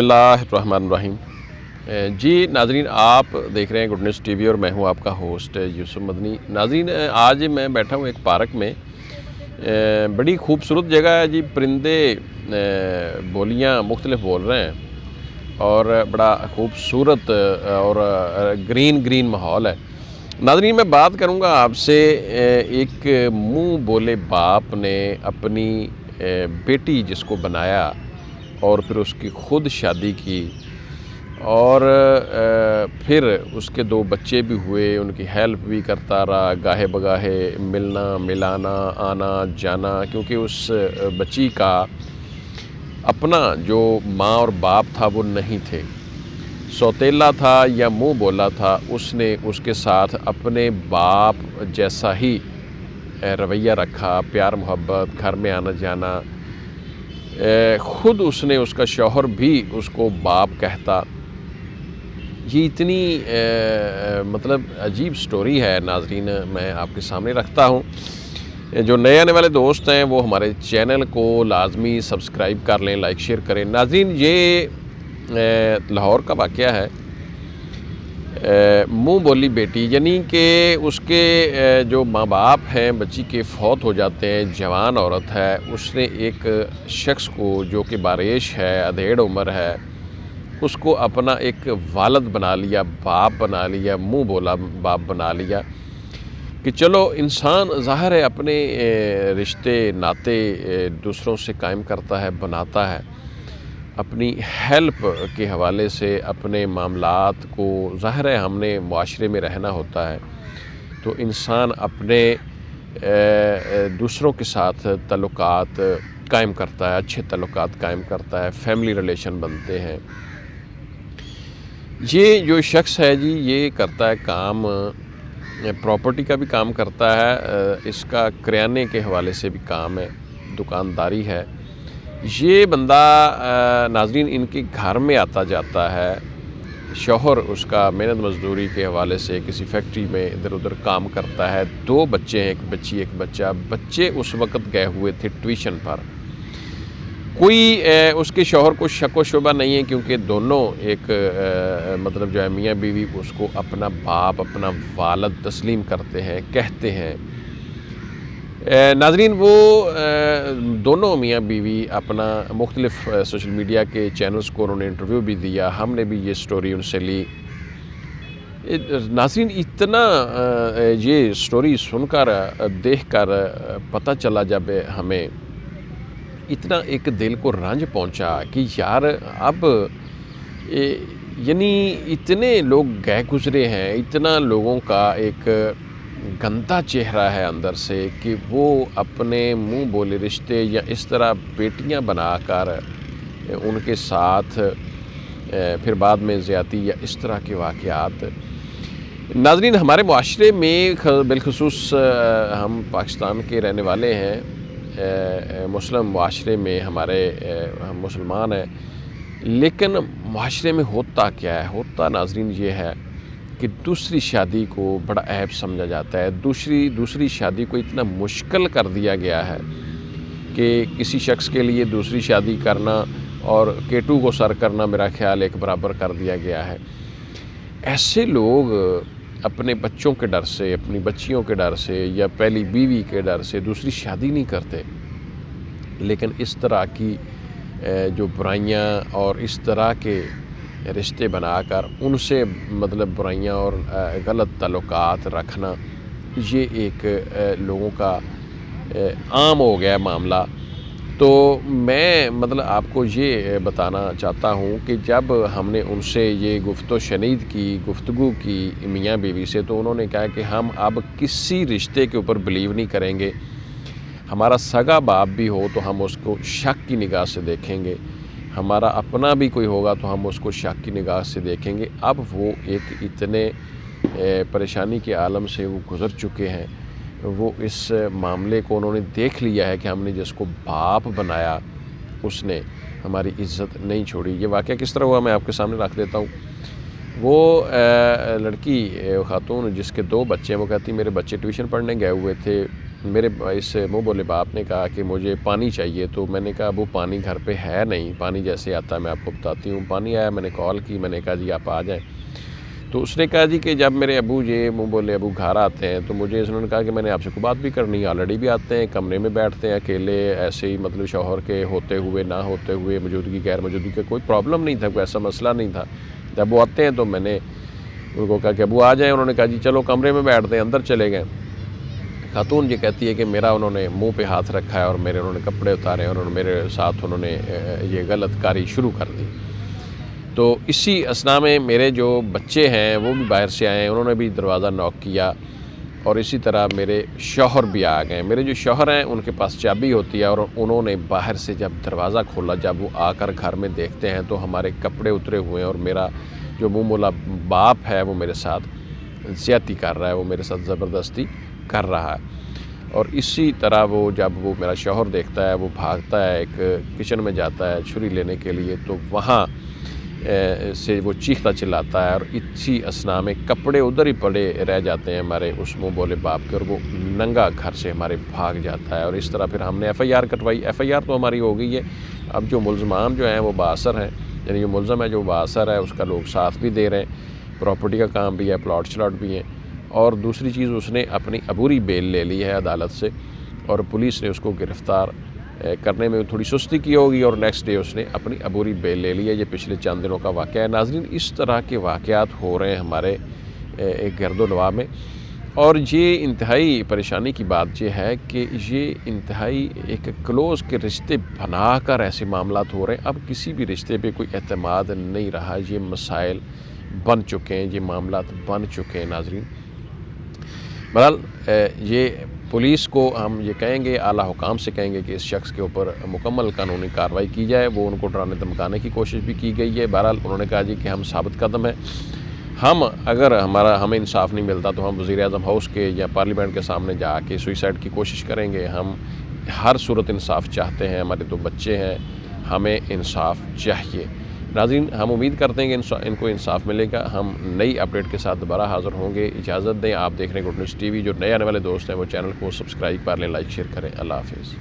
بسم اللہ الرحمن الرحیم۔ جی ناظرین، آپ دیکھ رہے ہیں گڈ نیوز ٹی وی اور میں ہوں آپ کا ہوسٹ یوسف مدنی۔ ناظرین، آج میں بیٹھا ہوں ایک پارک میں، بڑی خوبصورت جگہ ہے جی۔ پرندے بولیاں مختلف بول رہے ہیں اور بڑا خوبصورت اور گرین ماحول ہے۔ ناظرین، میں بات کروں گا آپ سے، ایک منہ بولے باپ نے اپنی بیٹی جس کو بنایا اور پھر اس کی خود شادی کی اور پھر اس کے 2 بچے بھی ہوئے، ان کی ہیلپ بھی کرتا رہا، گاہے بگاہے ملنا ملانا آنا جانا، کیونکہ اس بچی کا اپنا جو ماں اور باپ تھا وہ نہیں تھے، سوتیلا تھا یا منہ بولا تھا۔ اس نے اس کے ساتھ اپنے باپ جیسا ہی رویہ رکھا، پیار محبت، گھر میں آنا جانا۔ خود اس نے، اس کا شوہر بھی اس کو باپ کہتا۔ یہ اتنی مطلب عجیب سٹوری ہے ناظرین، میں آپ کے سامنے رکھتا ہوں۔ جو نئے آنے والے دوست ہیں وہ ہمارے چینل کو لازمی سبسکرائب کر لیں، لائک شیئر کریں۔ ناظرین، یہ لاہور کا واقعہ ہے۔ منہ بولی بیٹی، یعنی کہ اس کے جو ماں باپ ہیں بچی کے فوت ہو جاتے ہیں، جوان عورت ہے، اس نے ایک شخص کو جو کہ باریش ہے، ادھیڑ عمر ہے، اس کو اپنا ایک والد بنا لیا، باپ بنا لیا، منہ بولا باپ بنا لیا۔ کہ چلو، انسان ظاہر ہے اپنے رشتے ناتے دوسروں سے قائم کرتا ہے، بناتا ہے، اپنی ہیلپ کے حوالے سے اپنے معاملات کو، ظاہر ہے ہم نے معاشرے میں رہنا ہوتا ہے، تو انسان اپنے دوسروں کے ساتھ تعلقات قائم کرتا ہے، اچھے تعلقات قائم کرتا ہے، فیملی ریلیشن بنتے ہیں۔ یہ جو شخص ہے جی، یہ کرتا ہے کام، پراپرٹی کا بھی کام کرتا ہے، اس کا کریانے کے حوالے سے بھی کام ہے، دکانداری ہے۔ یہ بندہ ناظرین ان کے گھر میں آتا جاتا ہے، شوہر اس کا محنت مزدوری کے حوالے سے کسی فیکٹری میں ادھر ادھر کام کرتا ہے، 2 بچے ہیں، ایک بچی ایک بچہ۔ بچے اس وقت گئے ہوئے تھے ٹیوشن پر۔ کوئی اس کے شوہر کو شک و شبہ نہیں ہے، کیونکہ دونوں ایک مطلب جو ہے میاں بیوی اس کو اپنا باپ، اپنا والد تسلیم کرتے ہیں، کہتے ہیں۔ ناظرین، وہ دونوں میاں بیوی اپنا مختلف سوشل میڈیا کے چینلز کو انہوں نے انٹرویو بھی دیا، ہم نے بھی یہ سٹوری ان سے لی۔ ناظرین، اتنا یہ سٹوری سن کر، دیکھ کر پتہ چلا، جب ہمیں اتنا ایک دل کو رنج پہنچا کہ یار اب یعنی اتنے لوگ گئے گزرے ہیں، اتنا لوگوں کا ایک گندا چہرہ ہے اندر سے کہ وہ اپنے منہ بولے رشتے یا اس طرح بیٹیاں بنا کر ان کے ساتھ پھر بعد میں زیادتی یا اس طرح کے واقعات۔ ناظرین، ہمارے معاشرے میں بالخصوص ہم پاکستان کے رہنے والے ہیں، مسلم معاشرے میں ہمارے، ہم مسلمان ہیں، لیکن معاشرے میں ہوتا کیا ہے؟ ہوتا ناظرین یہ ہے کہ دوسری شادی کو بڑا عیب سمجھا جاتا ہے، دوسری شادی کو اتنا مشکل کر دیا گیا ہے کہ کسی شخص کے لیے دوسری شادی کرنا اور کیٹو کو سر کرنا میرا خیال ایک برابر کر دیا گیا ہے۔ ایسے لوگ اپنے بچوں کے ڈر سے، اپنی بچیوں کے ڈر سے یا پہلی بیوی کے ڈر سے دوسری شادی نہیں کرتے، لیکن اس طرح کی جو برائیاں اور اس طرح کے رشتے بنا کر ان سے مطلب برائیاں اور غلط تعلقات رکھنا، یہ ایک لوگوں کا عام ہو گیا معاملہ۔ تو میں مطلب آپ کو یہ بتانا چاہتا ہوں کہ جب ہم نے ان سے یہ گفتگو کی میاں بیوی سے، تو انہوں نے کہا کہ ہم اب کسی رشتے کے اوپر بلیو نہیں کریں گے، ہمارا سگا باپ بھی ہو تو ہم اس کو شک کی نگاہ سے دیکھیں گے، ہمارا اپنا بھی کوئی ہوگا تو ہم اس کو شک کی نگاہ سے دیکھیں گے۔ اب وہ ایک اتنے پریشانی کے عالم سے وہ گزر چکے ہیں، وہ اس معاملے کو انہوں نے دیکھ لیا ہے کہ ہم نے جس کو باپ بنایا اس نے ہماری عزت نہیں چھوڑی۔ یہ واقعہ کس طرح ہوا میں آپ کے سامنے رکھ دیتا ہوں۔ وہ لڑکی، خاتون جس کے 2 بچے ہیں، وہ کہتی میرے بچے ٹیوشن پڑھنے گئے ہوئے تھے، میرے اس منہ بولے باپ نے کہا کہ مجھے پانی چاہیے، تو میں نے کہا ابو پانی گھر پہ ہے نہیں، پانی جیسے آتا ہے میں آپ کو بتاتی ہوں۔ پانی آیا، میں نے کال کی، میں نے کہا جی آپ آ جائیں۔ تو اس نے کہا جی کہ جب میرے ابو یہ منہ بولے ابو گھر آتے ہیں تو مجھے انہوں نے کہا کہ میں نے آپ سے کوئی بات بھی کرنی ہے، آلریڈی بھی آتے ہیں، کمرے میں بیٹھتے ہیں اکیلے، ایسے ہی مطلب شوہر کے ہوتے ہوئے نہ ہوتے ہوئے، موجودگی غیر موجودگی کا کوئی پرابلم نہیں تھا، کوئی ایسا مسئلہ نہیں تھا۔ جب وہ آتے ہیں تو میں نے ان کو کہا کہ ابو آ جائیں، انہوں نے کہا جی چلو کمرے میں بیٹھتے ہیں، اندر چلے گئے۔ خاتون یہ کہتی ہے کہ میرا انہوں نے منہ پہ ہاتھ رکھا ہے اور انہوں نے کپڑے اتارے اور میرے ساتھ انہوں نے یہ غلط کاری شروع کر دی۔ تو اسی اثناء میں میرے جو بچے ہیں وہ بھی باہر سے آئے ہیں، انہوں نے بھی دروازہ نوک کیا، اور اسی طرح میرے شوہر بھی آ گئے۔ میرے جو شوہر ہیں ان کے پاس چابی ہوتی ہے، اور انہوں نے باہر سے جب دروازہ کھولا، جب وہ آ کر گھر میں دیکھتے ہیں تو ہمارے کپڑے اترے ہوئے ہیں، اور میرا جو منہ بولا باپ ہے وہ میرے ساتھ زیادتی کر رہا ہے، وہ میرے ساتھ زبردستی کر رہا ہے۔ اور اسی طرح وہ جب وہ میرا شوہر دیکھتا ہے، وہ بھاگتا ہے، ایک کچن میں جاتا ہے چھری لینے کے لیے، تو وہاں سے وہ چیختا چلاتا ہے، اور اسی اثناء میں کپڑے ادھر ہی پڑے رہ جاتے ہیں ہمارے اس منہ بولے باپ کے، اور وہ ننگا گھر سے ہمارے بھاگ جاتا ہے۔ اور اس طرح پھر ہم نے ایف آئی آر کٹوائی۔ ایف آئی آر تو ہماری ہو گئی ہے، اب جو ملزمان جو ہیں وہ بااثر ہیں، یعنی جو ملزم ہے جو بااثر ہے اس کا لوگ ساتھ بھی دے رہے ہیں، پراپرٹی کا کام بھی ہے، پلاٹ شلاٹ بھی ہیں، اور دوسری چیز اس نے اپنی عبوری بیل لے لی ہے عدالت سے، اور پولیس نے اس کو گرفتار کرنے میں تھوڑی سستی کی ہوگی، اور نیکسٹ ڈے اس نے اپنی عبوری بیل لے لی ہے۔ یہ پچھلے چند دنوں کا واقعہ ہے۔ ناظرین، اس طرح کے واقعات ہو رہے ہیں ہمارے ایک گرد و نواح میں، اور یہ انتہائی پریشانی کی بات یہ ہے کہ یہ انتہائی ایک کلوز کے رشتے بنا کر ایسے معاملات ہو رہے ہیں۔ اب کسی بھی رشتے پہ کوئی اعتماد نہیں رہا، یہ مسائل بن چکے ہیں، یہ معاملات بن چکے ہیں ناظرین۔ بہرحال یہ پولیس کو ہم یہ کہیں گے، اعلیٰ حکام سے کہیں گے کہ اس شخص کے اوپر مکمل قانونی کارروائی کی جائے۔ وہ ان کو ڈرانے دھمکانے کی کوشش بھی کی گئی ہے۔ بہرحال انہوں نے کہا جی کہ ہم ثابت قدم ہیں، اگر ہمیں انصاف نہیں ملتا تو ہم وزیر اعظم ہاؤس کے یا پارلیمنٹ کے سامنے جا کے سوئسائڈ کی کوشش کریں گے۔ ہم ہر صورت انصاف چاہتے ہیں، ہمارے 2 بچے ہیں، ہمیں انصاف چاہیے۔ ناظرین، ہم امید کرتے ہیں کہ ان کو انصاف ملے گا۔ ہم نئی اپڈیٹ کے ساتھ دوبارہ حاضر ہوں گے۔ اجازت دیں، آپ دیکھ رہے ہیں گڈ نیوز ٹی وی۔ جو نئے آنے والے دوست ہیں وہ چینل کو سبسکرائب کر لیں، لائک شیئر کریں۔ اللہ حافظ۔